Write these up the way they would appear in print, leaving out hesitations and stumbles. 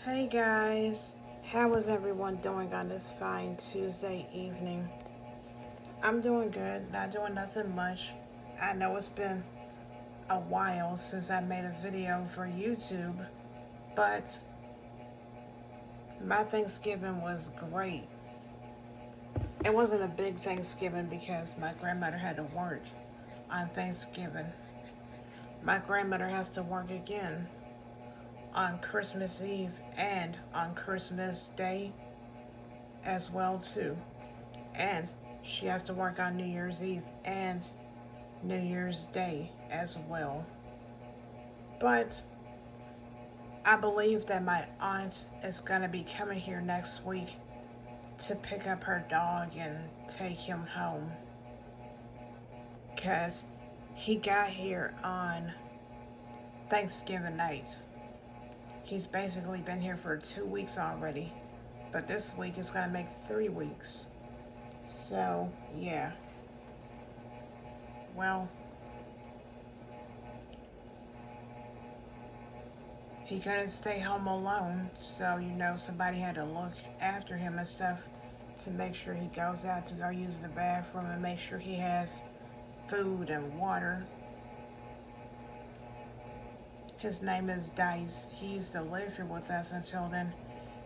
Hey guys, how is everyone doing on this fine Tuesday evening? I'm doing good, not doing nothing much. I know it's been a while since I made a video for YouTube, but my Thanksgiving was great. It wasn't a big Thanksgiving because my grandmother had to work on Thanksgiving. My grandmother has to work again on Christmas Eve and on Christmas Day as well too. And she has to work on New Year's Eve and New Year's Day as well. But I believe that my aunt is going to be coming here next week to pick up her dog and take him home. Because he got here on Thanksgiving night. He's basically been here for 2 weeks already. But this week is going to make 3 weeks. So, yeah. Well, he couldn't stay home alone, so somebody had to look after him and stuff to make sure he goes out to go use the bathroom and make sure he has food and water. His name is Dice. He used to live here with us until then.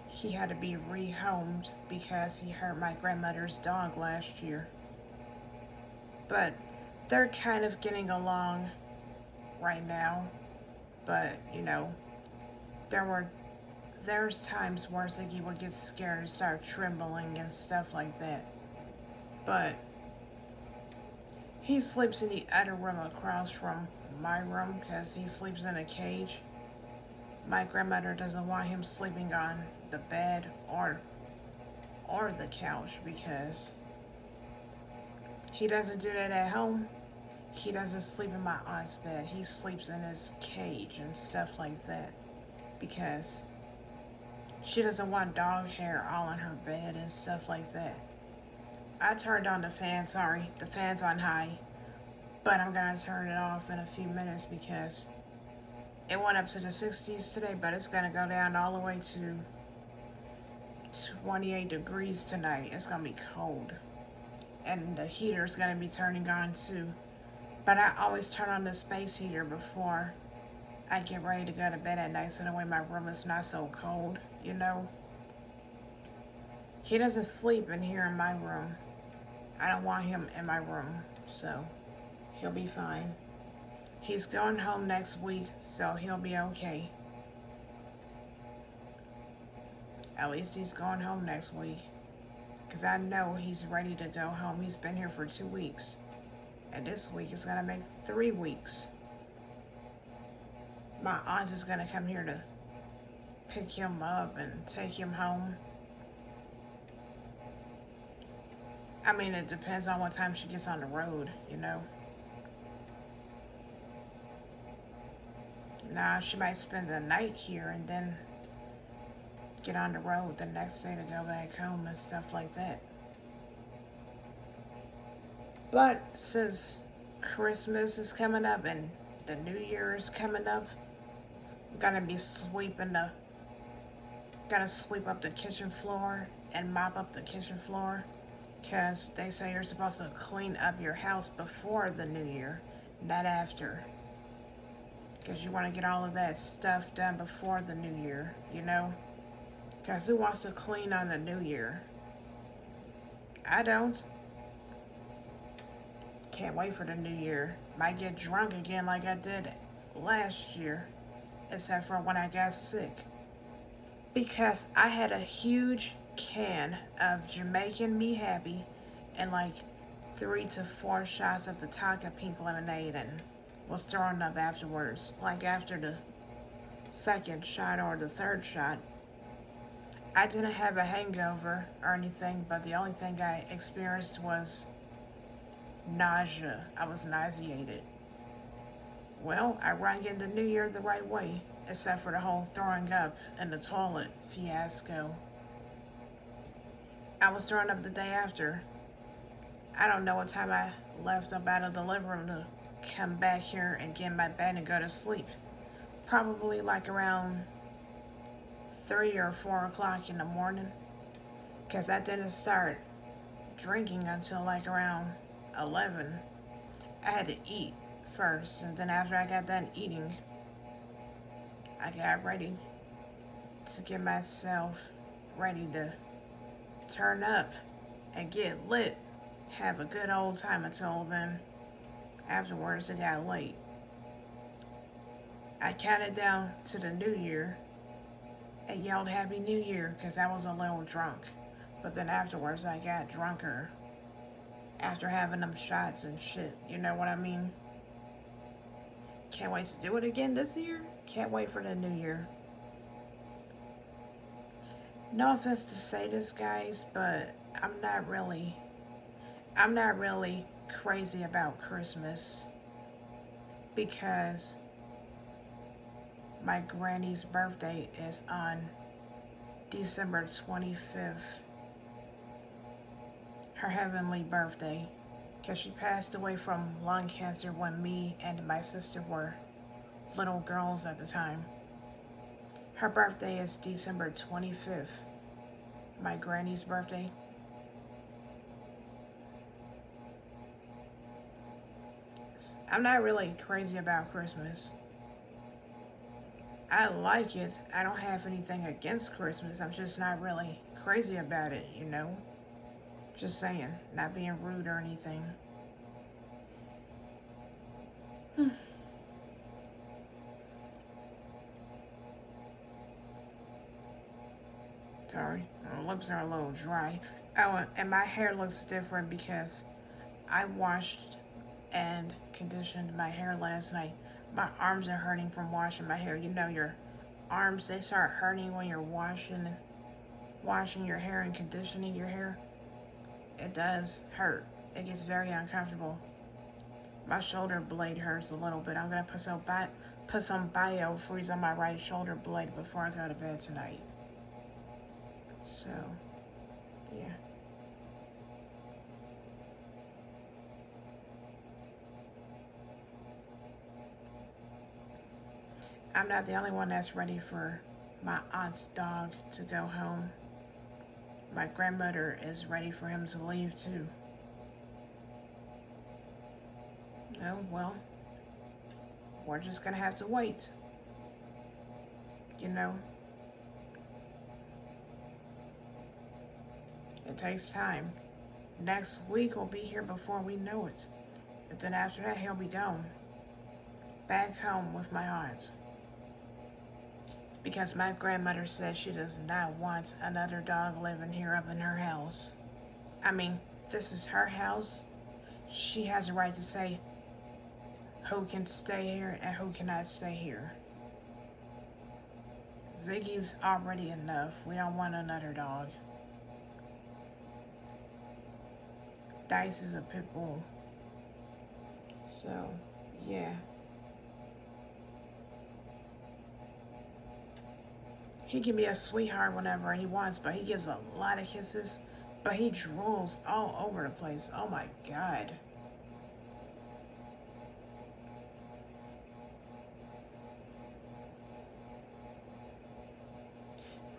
He had to be rehomed because he hurt my grandmother's dog last year. But they're kind of getting along right now. But, there's times where Ziggy would get scared and start trembling and stuff like that. But he sleeps in the other room across from my room because he sleeps in a cage. My grandmother doesn't want him sleeping on the bed or the couch because he doesn't do that at home. He doesn't sleep in my aunt's bed. He sleeps in his cage and stuff like that because she doesn't want dog hair all on her bed and stuff like that. I turned on the fan, the fan's on high, but I'm gonna turn it off in a few minutes because it went up to the 60s today, but it's gonna go down all the way to 28 degrees tonight. It's gonna be cold. And the heater's gonna be turning on too. But I always turn on the space heater before I get ready to go to bed at night so that way my room is not so cold, He doesn't sleep in here in my room. I don't want him in my room, so he'll be fine. He's going home next week, so he'll be okay. At least he's going home next week. Because I know he's ready to go home. He's been here for 2 weeks. And this week is going to make 3 weeks. My aunt is going to come here to pick him up and take him home. I mean, it depends on what time she gets on the road, Nah, she might spend the night here and then get on the road the next day to go back home and stuff like that. But since Christmas is coming up and the New Year is coming up, I'm gonna be gotta sweep up the kitchen floor and mop up the kitchen floor because they say you're supposed to clean up your house before the New Year, not after. Because you want to get all of that stuff done before the New Year, Because who wants to clean on the New Year? I don't. Can't wait for the New Year. Might get drunk again like I did last year, except for when I got sick. Because I had a huge can of Jamaican Me Happy and like 3 to 4 shots of the Tonka Pink Lemonade and was throwing up afterwards. Like after the second shot or the third shot. I didn't have a hangover or anything, but the only thing I experienced was nausea. I was nauseated. Well, I rang in the New Year the right way, except for the whole throwing up in the toilet fiasco. I was throwing up the day after. I don't know what time I left up out of the living room to come back here and get in my bed and go to sleep. Probably like around 3 or 4 o'clock in the morning, because I didn't start drinking until like around 11. I had to eat first, and then after I got done eating, I got ready to get myself ready to turn up and get lit, have a good old time until then. Afterwards, it got late. I counted down to the new year and yelled Happy New Year because I was a little drunk. But then afterwards, I got drunker after having them shots and shit. You know what I mean? Can't wait to do it again this year. Can't wait for the new year. No offense to say this, guys, but I'm not really crazy about Christmas because my granny's birthday is on December 25th. Her heavenly birthday, because she passed away from lung cancer when me and my sister were little girls at the time. Her birthday is December 25th. My granny's birthday. I'm not really crazy about Christmas. I like it. I don't have anything against Christmas. I'm just not really crazy about it, you know? Just saying. Not being rude or anything. Sorry. My lips are a little dry. Oh, and my hair looks different because I washed and conditioned my hair last night. My arms are hurting from washing my hair. You know, your arms, they start hurting when you're washing your hair and conditioning your hair. It does hurt. It gets very uncomfortable. My shoulder blade hurts a little bit. I'm gonna put some biofreeze on my right shoulder blade before I go to bed tonight. So, yeah. I'm not the only one that's ready for my aunt's dog to go home. My grandmother is ready for him to leave too. Oh, well, we're just gonna have to wait. You know? It takes time. Next week will be here before we know it. But then after that, he'll be gone. Back home with my aunt. Because my grandmother said she does not want another dog living here up in her house. I mean, this is her house. She has a right to say who can stay here and who cannot stay here. Ziggy's already enough. We don't want another dog. Dice is a pit bull. So, yeah. He can be a sweetheart whenever he wants, but he gives a lot of kisses, but he drools all over the place. Oh my God.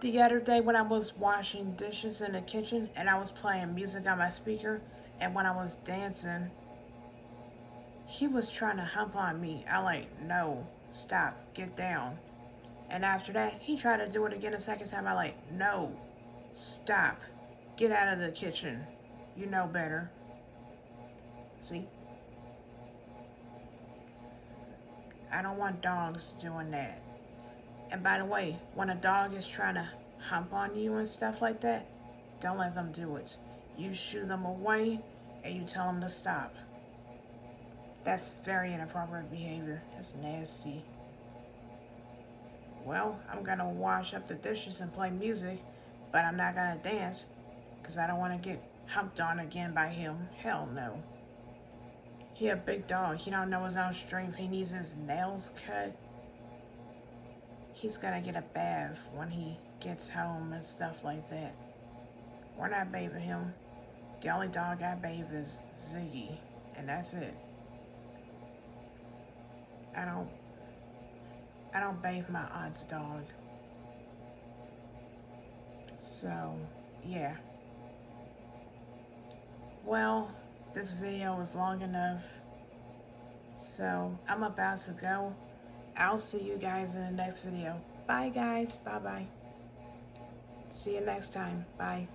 The other day when I was washing dishes in the kitchen and I was playing music on my speaker, and when I was dancing, he was trying to hump on me. I like, no, stop, get down. And after that, he tried to do it again a second time. I like, no, stop, get out of the kitchen. You know better. See? I don't want dogs doing that. And by the way, when a dog is trying to hump on you and stuff like that, don't let them do it. You shoo them away and you tell them to stop. That's very inappropriate behavior. That's nasty. Well, I'm gonna wash up the dishes and play music, but I'm not gonna dance because I don't want to get humped on again by him. Hell no. He a big dog. He don't know his own strength. He needs his nails cut. He's gonna get a bath when he gets home and stuff like that. We're not bathing him. The only dog I bathe is Ziggy, and that's it. I don't bathe my aunt's dog. So, yeah. Well, this video was long enough. So, I'm about to go. I'll see you guys in the next video. Bye, guys. Bye-bye. See you next time. Bye.